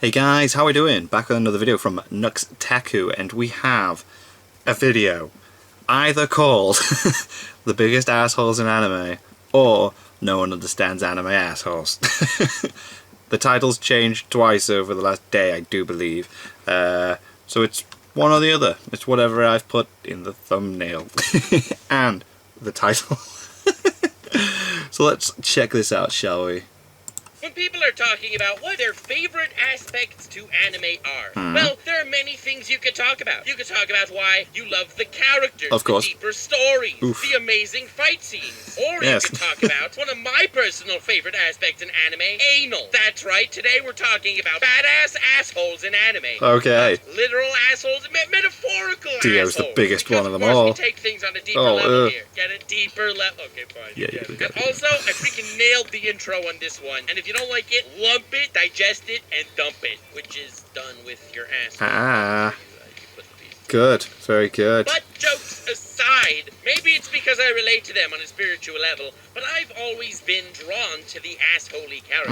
Hey guys, how are we doing? Back with another video from Nux Taku, and we have a video either called The Biggest Assholes in Anime or No One Understands Anime Assholes. The title's changed twice over the last day, I do believe. So it's one or the other. It's whatever I've put in the thumbnail and the title. So let's check this out, shall we? When people are talking about what their favorite aspects to anime are, well, there are many things you could talk about. You could talk about why you love the characters, of course, the deeper stories, Oof. the amazing fight scenes. Or yes, you could talk about one of my personal favorite aspects in anime, anal. That's right, today we're talking about badass assholes in anime. Okay. Not literal assholes, metaphorical Dio's assholes. the biggest because one of them course, all. We take things on a deeper level here. Get it? Deeper level. Okay, fine. Yeah, Get you it. got And it. also, I freaking nailed the intro on this one. And if you don't like it, lump it, digest it, and dump it, which is done with your ass. Ah. Good, very good. But jokes aside, maybe it's because I relate to them on a spiritual level, but I've always been drawn to the assholey characters.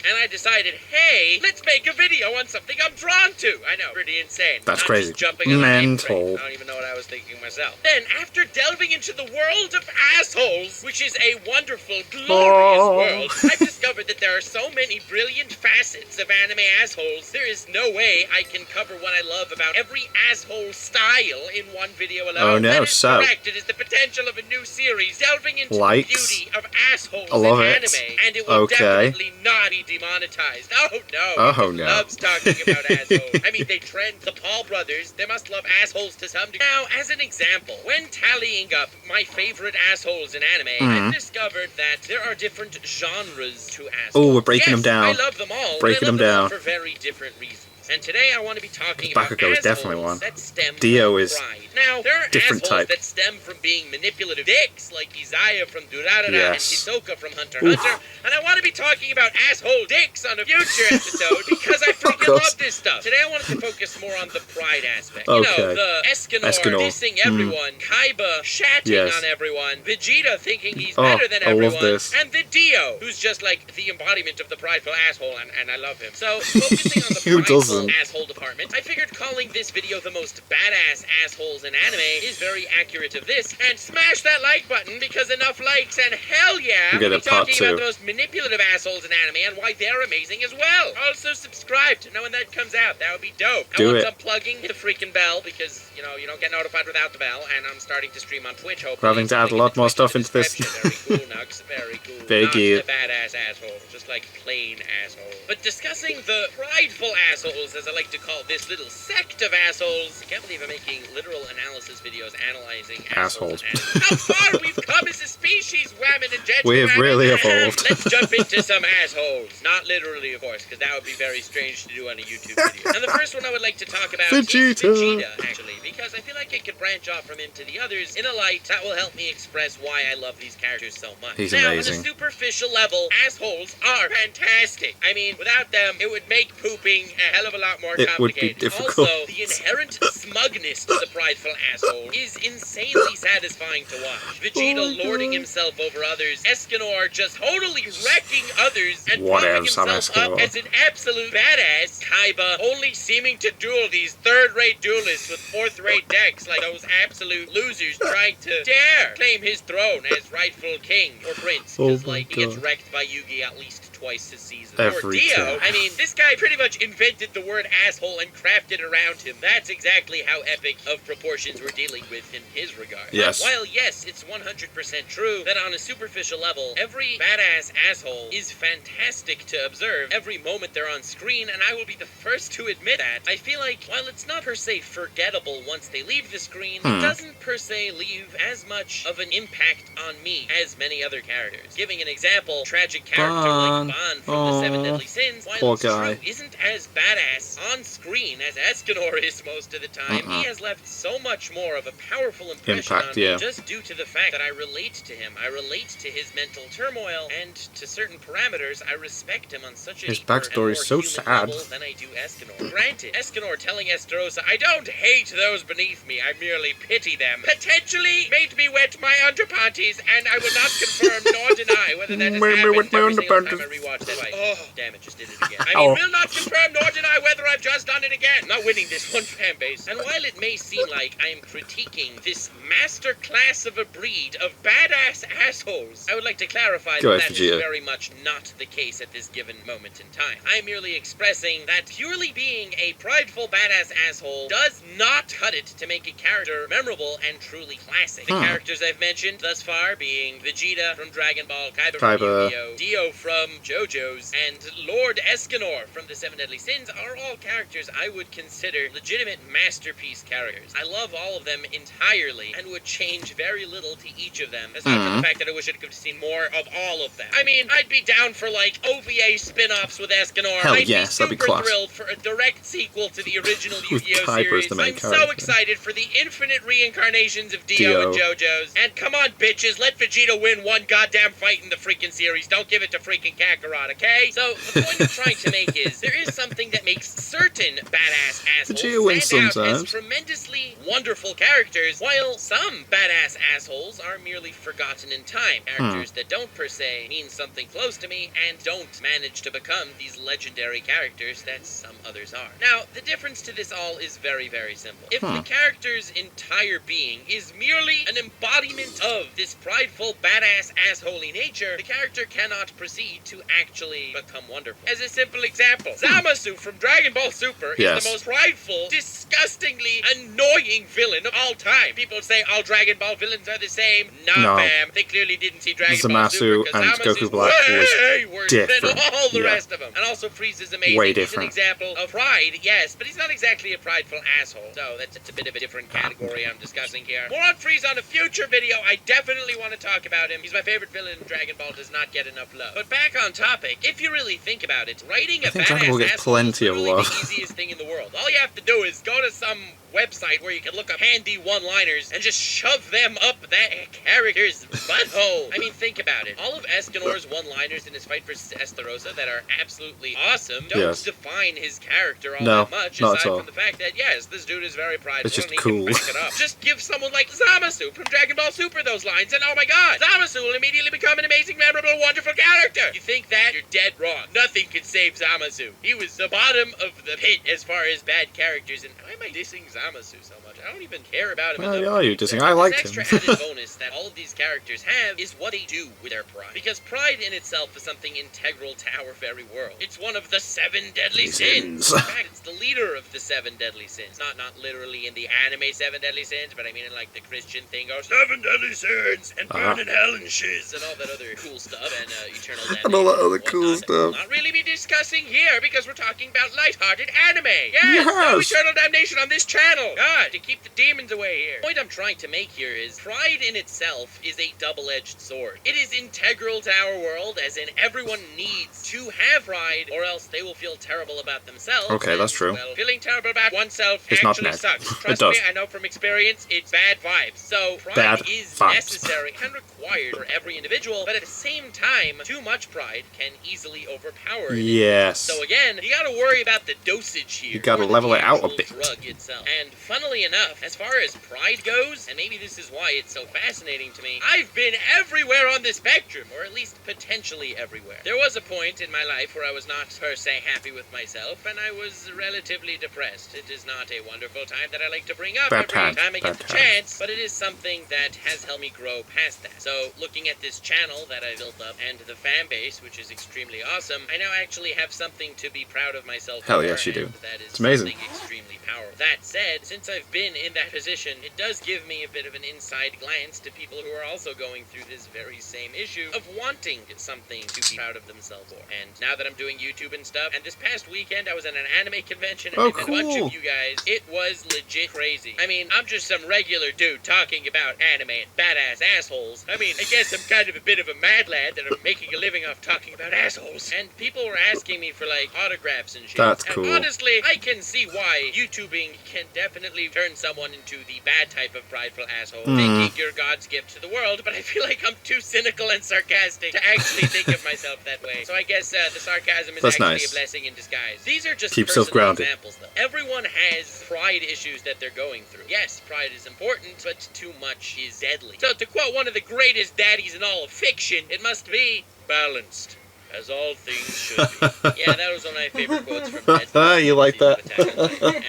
And I decided, hey, let's make a video on something I'm drawn to. I know, pretty insane. That's Not crazy. Just jumping on a Mental. train. I don't even know what I was thinking myself. Then, after delving into the world of assholes, which is a wonderful, glorious world, I've discovered that there are so many brilliant facets of anime assholes, there is no way I can cover what I love about every asshole style in one video alone. Oh no, that is so correct. It is the potential of a new series delving into Likes. the beauty of assholes I love in it. anime, and it will definitely not be demonetized. Oh no, Oh he no. loves talking about assholes. I mean, they trend the Paul brothers. They must love assholes to some degree. Now, as an example, when tallying up my favorite assholes in anime, I've discovered that there are different genres to assholes. Oh, we're breaking them down. I love them all. Breaking but I love them all down. for very different reasons. And today I want to be talking about Bakugo is assholes definitely one. that stem Dio from is pride. Now, there are different assholes type. that stem from being manipulative dicks, like Izaya from Durarara Yes. and Hisoka from Hunter x Hunter. And I want to be talking about asshole dicks on a future episode because I freaking love this stuff. Today I wanted to focus more on the pride aspect. You know, the Escanor dissing everyone, Kaiba shatting on everyone, Vegeta thinking he's better than everyone, love this. and the Dio, who's just like the embodiment of the prideful asshole, and I love him. So, focusing on the Who prideful doesn't? asshole department, I figured calling this video the most badass assholes in anime is very accurate of this, and smash that like button because enough likes, and hell yeah, You get we'll a be part talking about two. the most manipulative assholes in anime and why they're amazing as well. Also subscribe to know when that comes out. That would be dope. Do I want it. some plugging, hit the freaking bell because, you know, you don't get notified without the bell, and I'm starting to stream on Twitch, hopefully. We're having to add a lot more stuff into this. Very cool, Nux. Very cool. Thank you. Not the badass asshole, just like plain asshole. But discussing the prideful assholes, as I like to call this little sect of assholes. I can't believe I'm making literal analysis videos analyzing assholes. How far we've come as a species, women and gentlemen. We have really evolved. Let's jump into some assholes. Not literally, of course, because that would be very strange to do on a YouTube video. And the first one I would like to talk about is Vegeta, actually, because I feel like I could branch off from him to the others in a light that will help me express why I love these characters so much. He's now, amazing. on a superficial level, assholes are fantastic. I mean, without them, it would make pooping a hell of a lot more complicated. It would be difficult. Also, the inherent smugness to the prideful asshole is insanely satisfying to watch. Vegeta lording himself over others, Escanor just totally wrecking others and pumping himself up as an absolute badass, Kaiba only seeming to duel these third-rate duelists with fourth-rate decks like those absolute losers trying to dare claim his throne as rightful king or prince, because like he gets wrecked by Yugi at least twice this season. Or Dio, I mean, this guy pretty much invented the word asshole and crafted around him. That's exactly how epic of proportions we're dealing with in his regard. Yes. While yes, it's 100% true that on a superficial level, every badass asshole is fantastic to observe every moment they're on screen, and I will be the first to admit that. I feel like, while it's not per se forgettable once they leave the screen, it doesn't per se leave as much of an impact on me as many other characters. Giving an example, tragic character like Ban from the Seven Deadly Sins, while it's true, isn't as badass on screen as Escanor is most of the time, he has left so much more of a powerful impression on me just due to the fact that I relate to him. I relate to his mental turmoil, and to certain parameters, I respect him on such a his deeper backstory is and so more human sad level than I do Escanor. Granted, Escanor telling Estarossa, I don't hate those beneath me, I merely pity them, potentially made me wet my underpanties, and I will not confirm nor deny whether that has happened every single time I rewatch that fight. Oh, damn it, just did it again. I mean, will not confirm nor deny whether I've just done it again. I'm not winning this one fan base. And while it may seem like I am critiquing this master class of a breed of badass assholes, I would like to clarify that is very much not the case at this given moment in time. I am merely expressing that purely being a prideful badass asshole does not cut it to make a character memorable and truly classic. The characters I've mentioned thus far being Vegeta from Dragon Ball, Kaiba from Yu-Gi-Oh!, Dio from JoJo's, and Lord Escanor from the Seven Deadly Sins are all characters I would consider legitimate masterpiece characters. I love all of them entirely and would change very little to each of them, aside from the fact that I wish I could have seen more of all of them. I mean, I'd be down for like OVA spin-offs with Escanor. I'd be super thrilled for a direct sequel to the original Yu-Gi-Oh! Series. I'm so excited for the infinite reincarnations of Dio and JoJo's. And come on, bitches, let Vegeta win one goddamn fight in the freaking series. Don't give it to freaking Kakarot, okay? So, the point I'm trying to make is, there is something that makes certain badass assholes stand out as tremendously wonderful characters, while some badass assholes are merely forgotten in time. Characters that don't, per se, mean something close to me, and don't manage to become these legendary characters that some others are. Now, the difference to this all is very, very simple. If the character's entire being is merely an embodiment of this prideful, badass, assholey nature, the character cannot proceed to actually become wonderful. As a simple example, Zamasu from Dragon Ball Super is the most prideful, disgustingly annoying villain of all time. People say all Dragon Ball villains are the same. Nah, fam. They clearly didn't see Dragon Ball Super, because Zamasu's way worse than all the rest of them. And also Frieza's amazing. He's an example of pride, yes, but he's not exactly a prideful asshole. So that's a bit of a different category I'm discussing here. More on Frieza on a future video. I definitely want to talk about him. He's my favorite villain. Dragon Ball does not get enough love. But back on topic, if you really think about it, writing a badass asshole is literally the easiest thing in the world. All you have to do is go to some website where you can look up handy one-liners and just shove them up that character's butthole. I mean, think about it. All of Escanor's one-liners in his fight versus Estarossa that are absolutely awesome don't define his character all that much, aside from the fact that, yes, this dude is very prideful and he can back it up. Just give someone like Zamasu from Dragon Ball Super those lines and oh my god, Zamasu will immediately become an amazing, memorable, wonderful character. You think that? You're dead wrong. Nothing can save Zamasu. He was the bottom of the pit as far as bad characters, and why am I dissing Zamasu so much? I don't even care about him. Why are you dissing? I like him. The extra added bonus that all of these characters have is what they do with their pride. Because pride in itself is something integral to our very world. It's one of the 7 deadly sins. In fact, it's the leader of the 7 deadly sins. Not literally in the anime 7 deadly sins, but I mean in like the Christian thing goes 7 deadly sins and burn in hell and shiz and all that other cool stuff and eternal damnation and all that other cool stuff. Not really be discussing here because we're talking about lighthearted anime. Yes, no eternal damnation on this channel. God, to keep the demons away here. The point I'm trying to make here is pride in itself is a double-edged sword. It is integral to our world, as in everyone needs to have pride or else they will feel terrible about themselves. Okay, that's true. Well, feeling terrible about oneself actually sucks. Trust me, I know from experience, it's bad vibes. So pride is necessary and required for every individual, but at the same time, too much pride can easily overpower it. Yes. So again, you gotta worry about the dosage here. You gotta level it out a bit. Drug itself. And funnily enough, as far as pride goes, and maybe this is why it's so fascinating to me, I've been everywhere on the spectrum, or at least potentially everywhere. There was a point in my life where I was not per se happy with myself, and I was relatively depressed. It is not a wonderful time that I like to bring up every time I get the chance, but it is something that has helped me grow past that. So, looking at this channel that I built up, and the fan base, which is extremely awesome, I now actually have something to be proud of myself. Hell yes, you do. That is it's amazing. Extremely powerful. That said, since I've been in that position, it does give me a bit of an inside glance to people who are also going through this very same issue of wanting something to be proud of themselves for. And now that I'm doing YouTube and stuff, and this past weekend I was at an anime convention and I met a bunch of you guys, it was legit crazy. I mean, I'm just some regular dude talking about anime and badass assholes. I mean, I guess I'm kind of a bit of a mad lad that I'm making a living off talking about assholes. And people were asking me for, like, autographs and shit. That's and cool. honestly, I can see why YouTubing can definitely turn someone into the bad type of prideful asshole, thinking you're God's gift to the world, but I feel like I'm too cynical and sarcastic to actually think of myself that way. So I guess the sarcasm is actually a blessing in disguise. These are just Keep personal self-grounded. examples, though. Everyone has pride issues that they're going through. Yes, pride is important, but too much is deadly. So to quote one of the greatest daddies in all of fiction, it must be balanced, as all things should be. Yeah, that was one of my favorite quotes from Deadpool. You like that?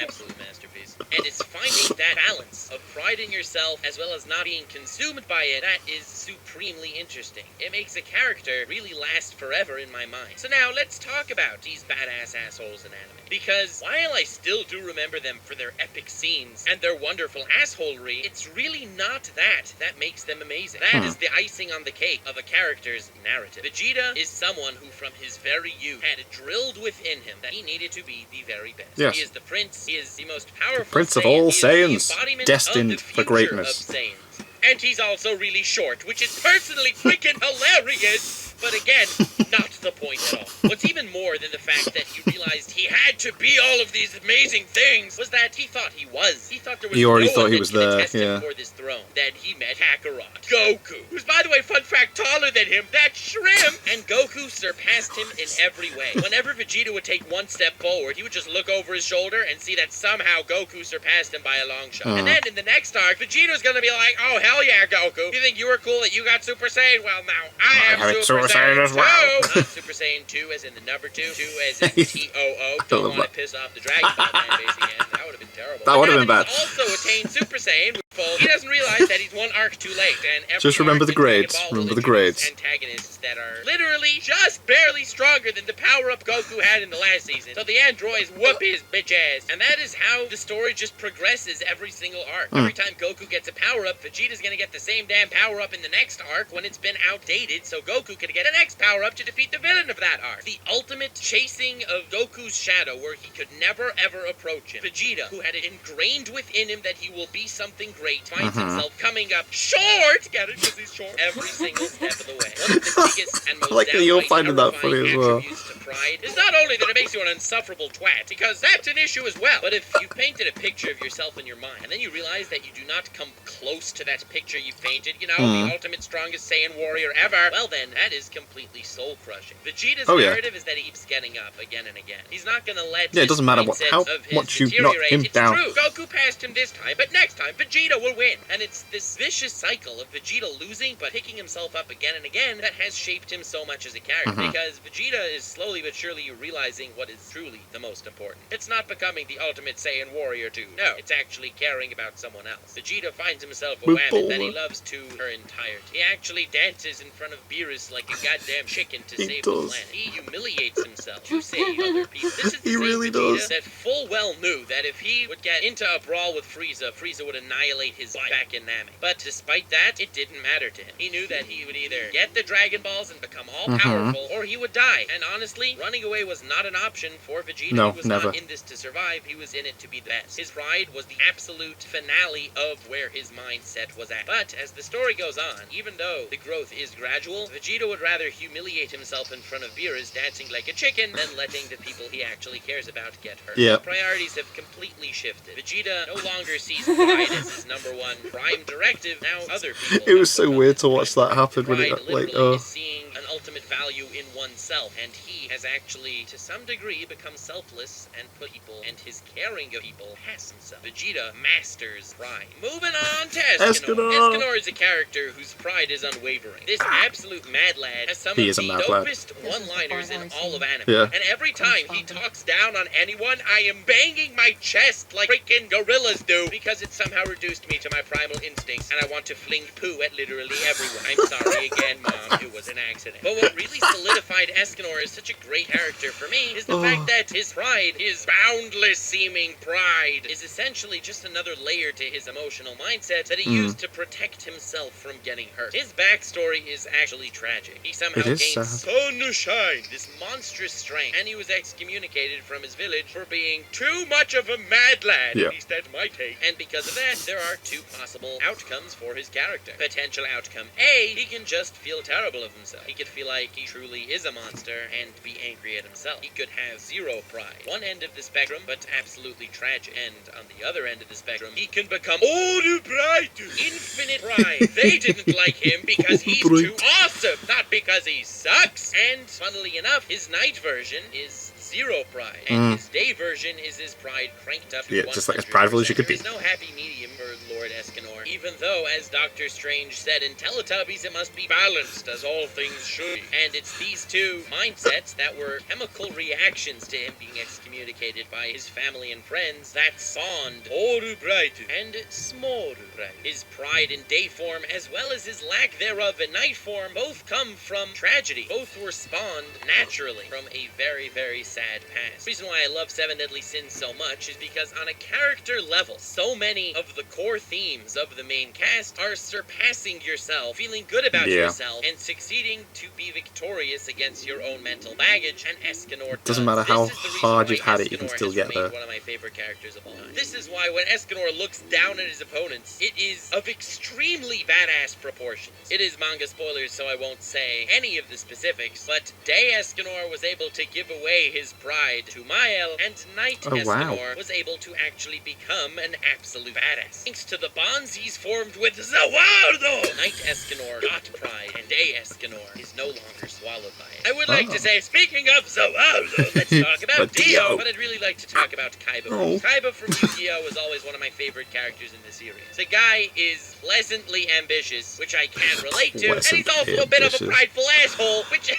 Absolute masterpiece. And it's finding that balance of pride in yourself as well as not being consumed by it that is supremely interesting. It makes a character really last forever in my mind. So now let's talk about these badass assholes in anime. Because while I still do remember them for their epic scenes and their wonderful assholery, it's really not that makes them amazing. That is the icing on the cake of a character's narrative. Vegeta is someone who from his very youth had it drilled within him that he needed to be the very best. Yes. He is the prince, he is the most powerful Prince of Saiyan, all he is the Saiyans, embodiment destined of the for future greatness. of Saiyans. And he's also really short, which is personally freaking hilarious. But again, not the point at all. What's even more than the fact that he realized he had to be all of these amazing things was that he thought he was. He thought there was He already no thought one he that was could there, attest him yeah. for this throne. Then he met Kakarot, Goku, who's by the way, fun fact, taller than him. That shrimp! And Goku surpassed him in every way. Whenever Vegeta would take one step forward, he would just look over his shoulder and see that somehow Goku surpassed him by a long shot. And then in the next arc, Vegeta's gonna be like, oh hell yeah, Goku. You think you were cool that you got Super Saiyan? Well, now I am Super Saiyan as well. 2. Not Super Saiyan 2 as in the number 2. 2 as in T-O-O. Don't want to piss off the Dragon Ball fan base again. That would have been terrible. That would have been bad. He's also attained Super Saiyan with full. He doesn't realize that he's one arc too late. And every Just remember arc the in Dragon grades. Ball Remember will the grades. introduce antagonists that are literally just barely stronger than the power-up Goku had in the last season. So the androids whoop his bitch ass. And that is how the story just progresses every single arc. Every time Goku gets a power-up, Vegeta's gonna get the same damn power-up in the next arc when it's been outdated, so Goku can get the next power-up to defeat the villain of that arc. The ultimate chasing of Goku's shadow where he could never ever approach him. Vegeta, who had it ingrained within him that he will be something great, finds himself coming up short, get it, because he's short, every single step of the way. One of the biggest and most like that you're downright finding that horrifying funny as well. attributes to pride is not only that it makes you an insufferable twat, because that's an issue as well, but if you painted a picture of yourself in your mind, and then you realize that you do not come close to that picture you painted, you know, the ultimate strongest Saiyan warrior ever, well then, that is completely soul-crushing. Vegeta's narrative is that he keeps getting up again and again. He's not gonna let it doesn't matter how much you knock him down. It's true, Goku passed him this time, but next time, Vegeta will win. And it's this vicious cycle of Vegeta losing, but picking himself up again and again that has shaped him so much as a character. Because Vegeta is slowly but surely realizing what is truly the most important. It's not becoming the ultimate Saiyan warrior dude. No, it's actually caring about someone else. Vegeta finds himself a woman that he loves to her entirety. He actually dances in front of Beerus like a goddamn chicken to save the planet. He humiliates himself to save other people. This is the same Vegeta that full well knew that if he would get into a brawl with Frieza, Frieza would annihilate his butt back in Namek. But despite that, it didn't matter to him. He knew that he would either get the Dragon Balls and become all-powerful, or he would die. And honestly, running away was not an option for Vegeta. No, he was never. not in this to survive, he was in it to be the best. His pride was the absolute finale of where his mindset was at. But as the story goes on, even though the growth is gradual, Vegeta would rather humiliate himself in front of Beerus dancing like a chicken than letting the people he actually cares about get hurt. Yep. Priorities have completely shifted. Vegeta no longer sees pride as his number one prime directive. Now other people. It was so weird to watch that happen when it Pride literally is seeing an ultimate value in oneself, and he has actually, to some degree, become selfless and put people and his caring of people past himself. Vegeta masters pride. Moving on to Escanor. Escanor is a character whose pride is unwavering. This absolute mad lad has some of the dopest one-liners in all of anime. Yeah. And every time he talks down on anyone, I am banging my chest like freaking gorillas do, because it somehow reduces introduced me to my primal instincts, and I want to fling poo at literally everyone. I'm sorry again, Mom. It was an accident. But what really solidified Escanor as such a great character for me is the fact that his pride, his boundless-seeming pride, is essentially just another layer to his emotional mindset that he used to protect himself from getting hurt. His backstory is actually tragic. He somehow gained sun to shine, this monstrous strength, and he was excommunicated from his village for being too much of a mad lad. At least that's my take. And because of that, there are two possible outcomes for his character. Potential outcome A, he can just feel terrible of himself. He could feel like he truly is a monster and be angry at himself. He could have zero pride. One end of the spectrum, but absolutely tragic. And on the other end of the spectrum, he can become Oru Pride, infinite pride. They didn't like him because he's too awesome, not because he sucks. And funnily enough, his night version is zero pride, and his day version is his pride cranked up to 100%. Just like as prideful as you could be. There is no happy medium for Lord Escanor, even though, as Doctor Strange said in Teletubbies, it must be balanced, as all things should be. And it's these two mindsets that were chemical reactions to him being excommunicated by his family and friends that spawned Oru Braitu and Smoru Braitu. His pride in day form, as well as his lack thereof in night form, both come from tragedy. Both were spawned naturally from a very, very sad past. The reason why I love Seven Deadly Sins so much is because on a character level, so many of the core themes of the main cast are surpassing yourself, feeling good about yourself, and succeeding to be victorious against your own mental baggage, and Escanor doesn't matter how hard you've had it, you can still get there. One of my favorite characters of all time. This is why when Escanor looks down at his opponents, it is of extremely badass proportions. It is manga spoilers, so I won't say any of the specifics, but Day Escanor was able to give away his pride to Mael, and Night Escanor was able to actually become an absolute badass. Thanks to the bonds he's formed with Zawardo! Night Escanor got pride, and Day Escanor is no longer swallowed by it. I would like to say, speaking of Zawardo, let's talk about Dio, but I'd really like to talk about Kaiba. Kaiba from Yu-Gi-Oh! Was always one of my favorite characters in the series. The guy is pleasantly ambitious, which I can relate to, and he's also a bit of a prideful asshole, which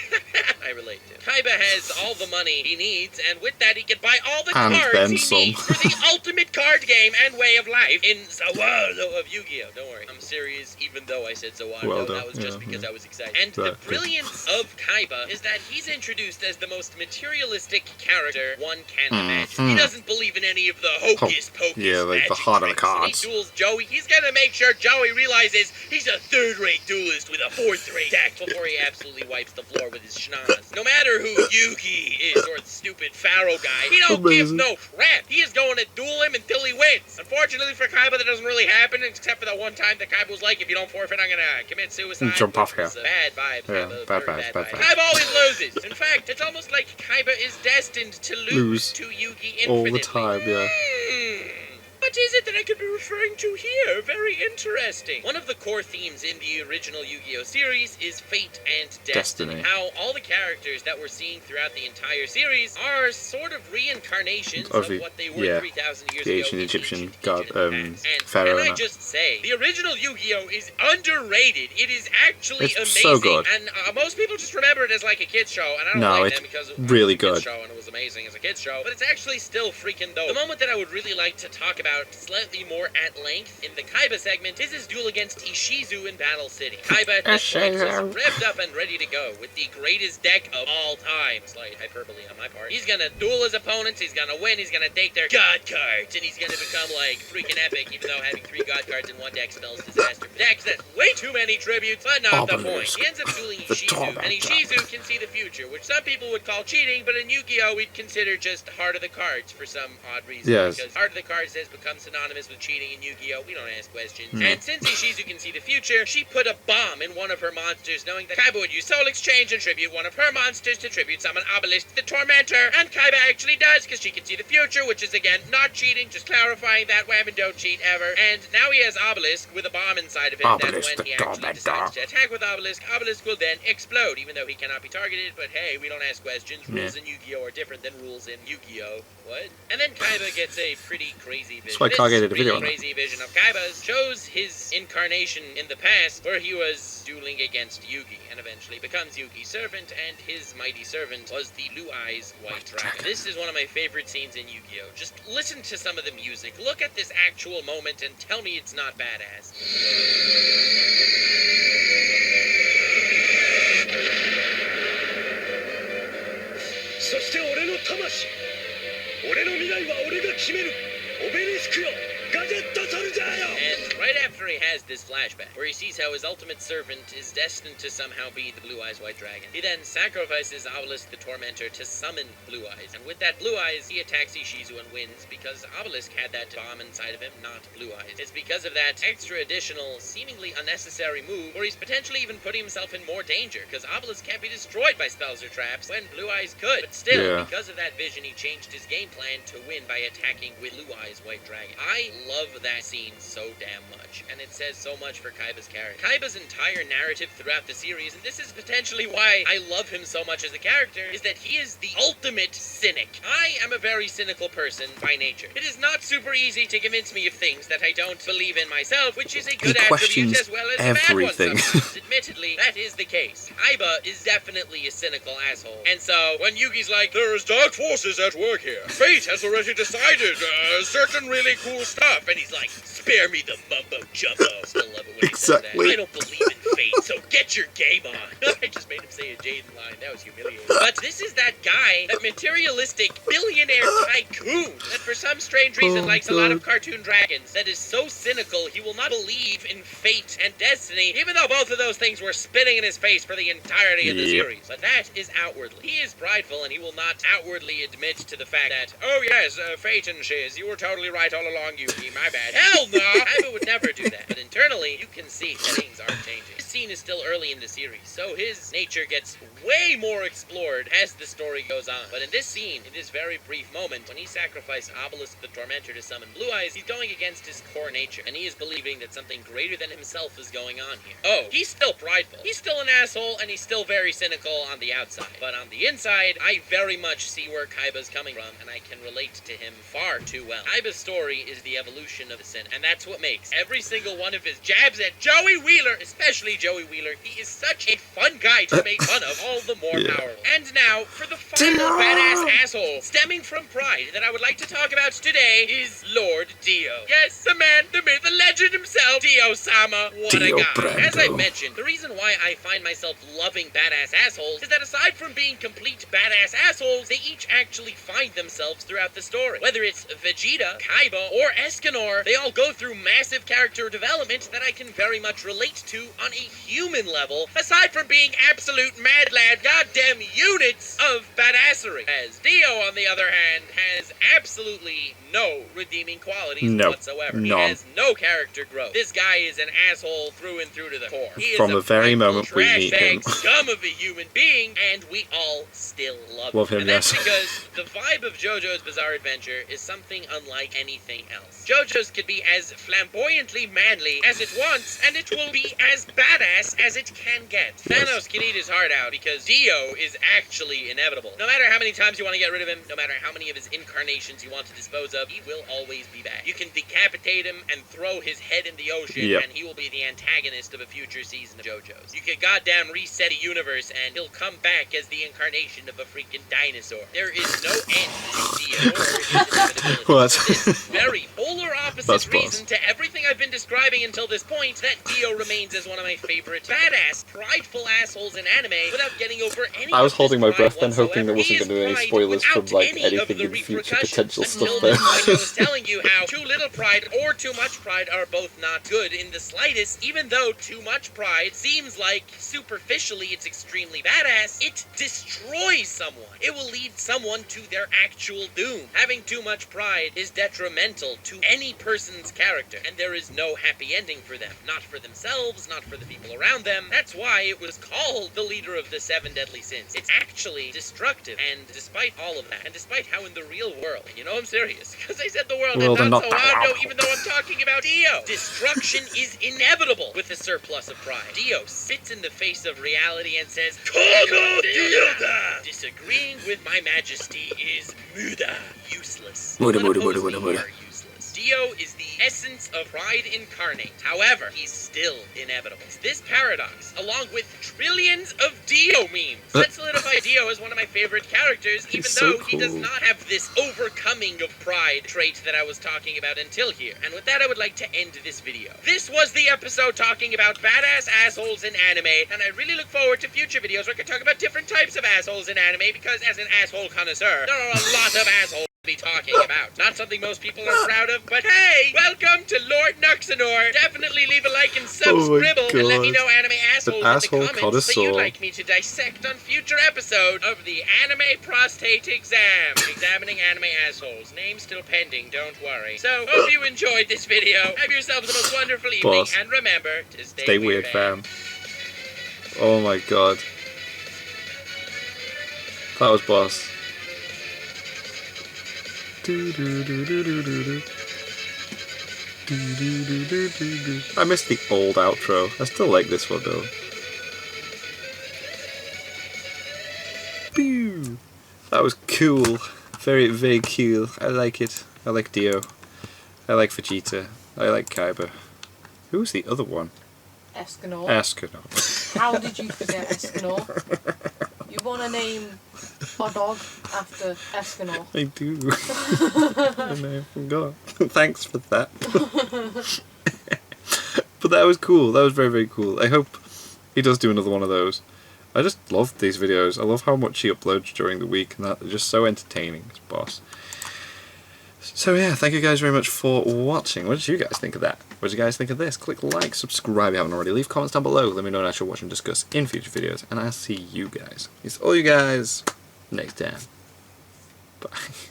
I relate to. Kaiba has all the money he needs, and with that he can buy all the cards he needs for the ultimate card game and way of life in Zawardo of Yu-Gi-Oh! Don't worry, I'm serious, even though I said Zawardo, that was just because I was excited. And the brilliance of Kaiba is that he's introduced as the most materialistic character one can imagine. He doesn't believe in any of the hocus pocus like the heart of the cards. When he duels Joey, he's gonna make sure Joey realizes he's a third-rate duelist with a fourth-rate deck before he absolutely wipes the floor with his schnoz. No matter who Yugi is, or the stupid Pharaoh guy, he don't give no crap. He is going to duel him until he wins. Unfortunately for Kaiba, that doesn't really happen, except for that one time that Kaiba was like, if you don't forfeit, I'm gonna commit suicide. Jump off here. Bad vibes. Yeah, bad vibes. Kaiba always loses. In fact, it's almost like Kaiba is destined to lose to Yugi infinitely. All the time, yeah. What is it that I could be referring to here? Very interesting. One of the core themes in the original Yu-Gi-Oh! Series is fate and destiny. How all the characters that we're seeing throughout the entire series are sort of reincarnations of what they were 3,000 years ago. The ancient Egyptian god, Pharaoh. And can I just say, the original Yu-Gi-Oh! Is underrated. It is actually amazing. So good. And most people just remember it as like a kid's show, and I don't like them because it was really a kid's show and it was amazing as a kid's show, but it's actually still freaking dope. The moment that I would really like to talk about slightly more at length in the Kaiba segment is his duel against Ishizu in Battle City. Kaiba at this point is revved up and ready to go with the greatest deck of all time. Slight hyperbole on my part. He's gonna duel his opponents, he's gonna win, he's gonna take their god cards, and he's gonna become like freaking epic, even though having 3 god cards in one deck spells disaster. Decks that's way too many tributes, but not the point. He ends up dueling Ishizu, and Ishizu can see the future, which some people would call cheating, but in Yu-Gi-Oh! We'd consider just Heart of the Cards for some odd reason. Because Heart of the Cards has become synonymous with cheating in Yu-Gi-Oh! We don't ask questions. And since Ishizu can see the future, she put a bomb in one of her monsters, knowing that Kaiba would use Soul Exchange and tribute one of her monsters to tribute summon Obelisk the Tormentor. And Kaiba actually does, because she can see the future, which is again not cheating, just clarifying that women don't cheat ever. And now he has Obelisk with a bomb inside of him. Obelisk, that when he actually decides to attack with Obelisk, Obelisk will then explode, even though he cannot be targeted. But hey, we don't ask questions. Rules in Yu-Gi-Oh! Are different than rules in Yu-Gi-Oh! What? And then Kaiba gets a pretty crazy vision. That's why Kage did a video on This really crazy vision of Kaiba's shows his incarnation in the past, where he was dueling against Yugi, and eventually becomes Yugi's servant, and his mighty servant was the Blue Eyes White Dragon. This is one of my favorite scenes in Yu-Gi-Oh! Just listen to some of the music, look at this actual moment, and tell me it's not badass. そして俺の魂、俺の未来は俺が決める。オベリスクよ、ガジェットソルジャーよ。And right after he has this flashback, where he sees how his ultimate servant is destined to somehow be the Blue Eyes White Dragon, he then sacrifices Obelisk the Tormentor to summon Blue Eyes, and with that Blue Eyes, he attacks Ishizu and wins because Obelisk had that bomb inside of him, not Blue Eyes. It's because of that extra additional, seemingly unnecessary move, where he's potentially even putting himself in more danger, because Obelisk can't be destroyed by spells or traps when Blue Eyes could. But still, because of that vision, he changed his game plan to win by attacking with Blue Eyes White Dragon. I love that scene so damn much, and it says so much for Kaiba's character. Kaiba's entire narrative throughout the series, and this is potentially why I love him so much as a character, is that he is the ultimate cynic. I am a very cynical person by nature. It is not super easy to convince me of things that I don't believe in myself, which is a good attribute as well as a bad one sometimes. Admittedly, that is the case. Kaiba is definitely a cynical asshole. And so, when Yugi's like, there is dark forces at work here. Fate has already decided certain really cool stuff. And he's like, spare me the mumbo jumbo. Still love it when he says that. I don't believe in fate, so get your game on. I just made him say a Jaden line. That was humiliating. But this is that guy, that materialistic billionaire tycoon, that for some strange reason likes a lot of cartoon dragons, that is so cynical he will not believe in fate and destiny, even though both of those things were spitting in his face for the entirety of the series. But that is outwardly. He is prideful, and he will not outwardly admit to the fact that, oh yes, fate and shiz, you were totally right all along, Yugi, my bad. Hell no! Kaiba would never do that. But internally, you can see that things are changing. This scene is still early in the series, so his nature gets way more explored as the story goes on. But in this scene, in this very brief moment, when he sacrificed Obelisk the Tormentor to summon Blue Eyes, he's going against his core nature, and he is believing that something greater than himself is going on here. Oh, he's still prideful. He's still an asshole, and he's still very cynical on the outside. But on the inside, I very much see where Kaiba's coming from, and I can relate to him far too well. Kaiba's story is the evolution of the sin, and that's what makes every single one of his jabs at Joey Wheeler, especially Joey Wheeler, he is such a fun guy to make fun of, all the more powerful. And now, for the final badass asshole stemming from pride that I would like to talk about today is Lord Dio. Yes, the man, the myth, the legend himself, Dio-sama. What a guy. As I mentioned, the reason why I find myself loving badass assholes is that aside from being complete badass assholes, they each actually find themselves throughout the story. Whether it's Vegeta, Kaiba, or Escanor, they all go through massive character development that I can very much relate to on a human level, aside from being absolute mad lad goddamn units of badassery. As Dio, on the other hand, has absolutely no redeeming qualities whatsoever. He has no character growth. This guy is an asshole through and through to the core. He From is the very moment we meet him. Scum of a human being, and we all still love him. And that's because the vibe of JoJo's Bizarre Adventure is something unlike anything else. JoJo's could be as flamboyantly manly as it wants, and it will be as badass as it can get. Thanos can eat his heart out because Dio is actually inevitable. No matter how many times you want to get rid of him, no matter how many of his incarnations you want to dispose of, he will always be back. You can decapitate him and throw his head in the ocean, and he will be the antagonist of a future season of JoJo's. You could goddamn reset a universe, and he'll come back as the incarnation of a freaking dinosaur. There is no end to Dio or his inevitability. What? This very polar opposite reason to everything I've been describing until this point, that Dio remains as one of my favorite badass, prideful assholes in anime without getting over any I was holding my breath then, whatsoever. hoping there wasn't going to be any spoilers from like anything in future potential stuff there. I was telling you how too little pride or too much pride are both not good in the slightest, even though too much pride seems like superficially it's extremely badass, it destroys someone. It will lead someone to their actual doom. Having too much pride is detrimental to any person's character, and there is no happy ending for them. Not for themselves, not for the people around them. That's why it was called the leader of the 7 deadly sins. It's actually destructive, and despite all of that, and despite how in the real world, and you know I'm serious, because I said the world and not so loud, even though I'm talking about Dio, destruction is inevitable with a surplus of pride. Dio sits in the face of reality and says, Kono Dio-da! Disagreeing with my majesty is muda, useless. Useless. Dio is the essence of pride incarnate. However, he's still inevitable. It's this paradox, along with trillions of Dio memes, that solidify Dio as one of my favorite characters, even though he does not have this overcoming of pride trait that I was talking about until here. And with that, I would like to end this video. This was the episode talking about badass assholes in anime, and I really look forward to future videos where I can talk about different types of assholes in anime, because as an asshole connoisseur, there are a lot of assholes to be talking about. Not something most people are proud of, but hey, welcome to Lord Nuxanor. Definitely leave a like and subscribe, and let me know anime assholes in the comments that you'd like me to dissect on future episodes of the Anime Prostate Exam. Examining anime assholes. Name still pending, don't worry. So, hope you enjoyed this video. Have yourselves the most wonderful evening, and remember to stay weird, fam. Oh my god. That was boss. I missed the old outro. I still like this one though. That was cool. Very, very cool. I like it. I like Dio. I like Vegeta. I like Kaiba. Who's the other one? Escanor. Escanor. How did you forget Escanor? You want to name a dog after Escanor? I do. And I forgot. Thanks for that. But that was cool. That was very, very cool. I hope he does do another one of those. I just love these videos. I love how much he uploads during the week, and that they're just so entertaining. It's boss. So yeah, thank you guys very much for watching. What did you guys think of that? What did you guys think of this? Click like, subscribe if you haven't already. Leave comments down below. Let me know what I should watch and discuss in future videos. And I'll see you guys. It's all you guys next time. Bye.